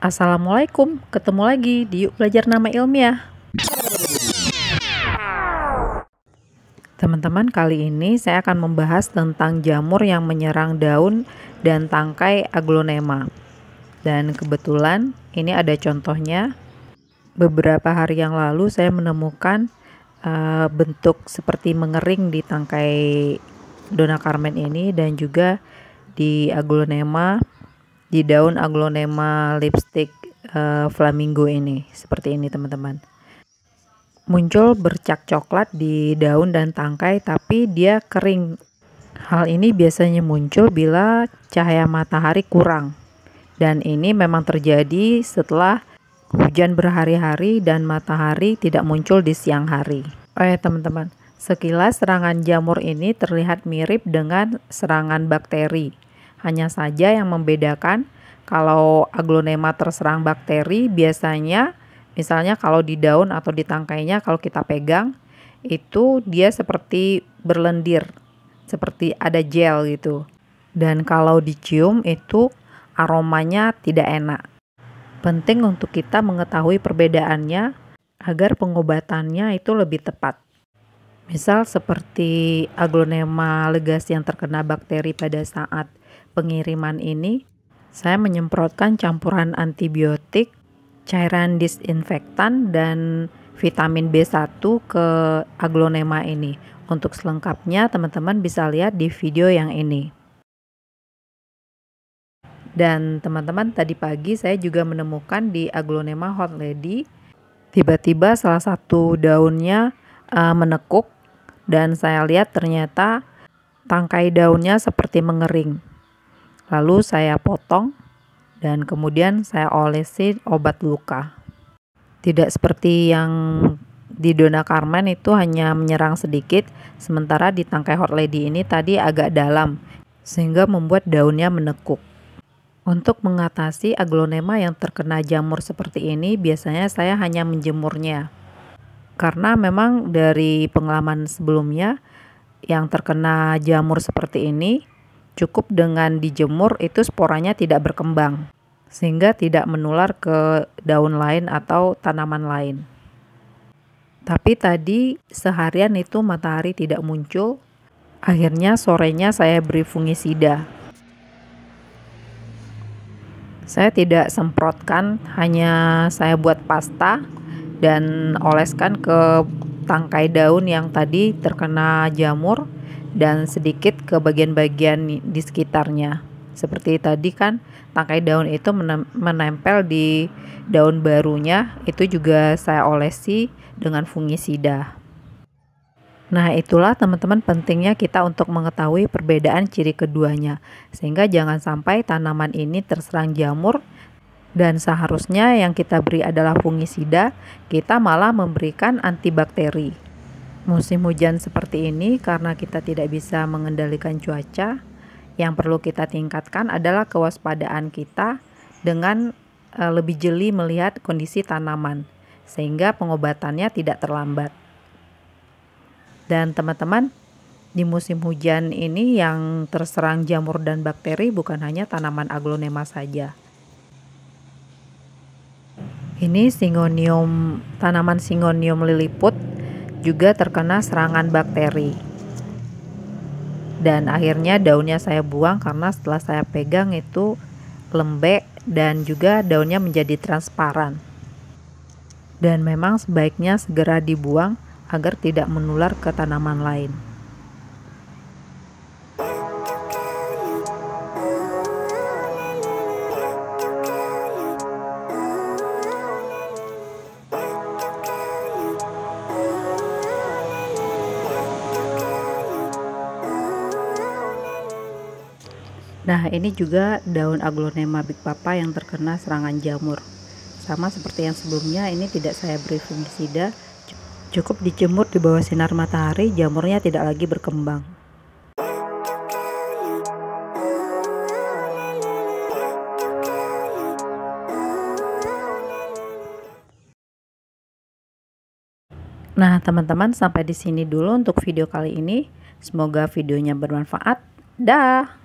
Assalamualaikum, ketemu lagi di Yuk Belajar Nama Ilmiah. Teman-teman, kali ini saya akan membahas tentang jamur yang menyerang daun dan tangkai aglonema. Dan kebetulan ini ada contohnya. Beberapa hari yang lalu saya menemukan bentuk seperti mengering di tangkai Dona Carmen ini dan juga di aglonema, di daun aglonema lipstick flamingo ini. Seperti ini teman-teman. Muncul bercak coklat di daun dan tangkai tapi dia kering. Hal ini biasanya muncul bila cahaya matahari kurang. Dan ini memang terjadi setelah hujan berhari-hari dan matahari tidak muncul di siang hari. Teman-teman, sekilas serangan jamur ini terlihat mirip dengan serangan bakteri. Hanya saja yang membedakan kalau aglonema terserang bakteri biasanya misalnya kalau di daun atau di tangkainya kalau kita pegang itu dia seperti berlendir, seperti ada gel gitu. Dan kalau dicium itu aromanya tidak enak. Penting untuk kita mengetahui perbedaannya agar pengobatannya itu lebih tepat. Misal seperti aglonema legasi yang terkena bakteri pada saat pengiriman ini, saya menyemprotkan campuran antibiotik, cairan disinfektan dan vitamin B1 ke aglonema ini. Untuk selengkapnya teman-teman bisa lihat di video yang ini. Dan teman-teman, tadi pagi saya juga menemukan di aglonema hot lady tiba-tiba salah satu daunnya menekuk dan saya lihat ternyata tangkai daunnya seperti mengering. Lalu saya potong dan kemudian saya olesi obat luka. Tidak seperti yang di Dona Carmen itu hanya menyerang sedikit, sementara di tangkai hot lady ini tadi agak dalam, sehingga membuat daunnya menekuk. Untuk mengatasi aglonema yang terkena jamur seperti ini, biasanya saya hanya menjemurnya. Karena memang dari pengalaman sebelumnya, yang terkena jamur seperti ini, cukup dengan dijemur itu sporanya tidak berkembang, sehingga tidak menular ke daun lain atau tanaman lain. Tapi tadi seharian itu matahari tidak muncul, akhirnya sorenya saya beri fungisida. Saya tidak semprotkan, hanya saya buat pasta dan oleskan ke tangkai daun yang tadi terkena jamur dan sedikit ke bagian-bagian di sekitarnya. Seperti tadi kan tangkai daun itu menempel di daun barunya, itu juga saya olesi dengan fungisida. Nah, itulah teman-teman pentingnya kita untuk mengetahui perbedaan ciri keduanya, sehingga jangan sampai tanaman ini terserang jamur dan seharusnya yang kita beri adalah fungisida, kita malah memberikan antibakteri. Musim hujan seperti ini karena kita tidak bisa mengendalikan cuaca, yang perlu kita tingkatkan adalah kewaspadaan kita dengan lebih jeli melihat kondisi tanaman, sehingga pengobatannya tidak terlambat. Dan teman-teman, di musim hujan ini yang terserang jamur dan bakteri bukan hanya tanaman aglonema saja. Ini Syngonium, tanaman Syngonium liliput juga terkena serangan bakteri. Dan akhirnya daunnya saya buang karena setelah saya pegang itu lembek dan juga daunnya menjadi transparan. Dan memang sebaiknya segera dibuang agar tidak menular ke tanaman lain. Nah, ini juga daun aglonema Big Papa yang terkena serangan jamur. Sama seperti yang sebelumnya, ini tidak saya beri fungisida, cukup dijemur di bawah sinar matahari, jamurnya tidak lagi berkembang. Nah, teman-teman, sampai di sini dulu untuk video kali ini. Semoga videonya bermanfaat. Dah.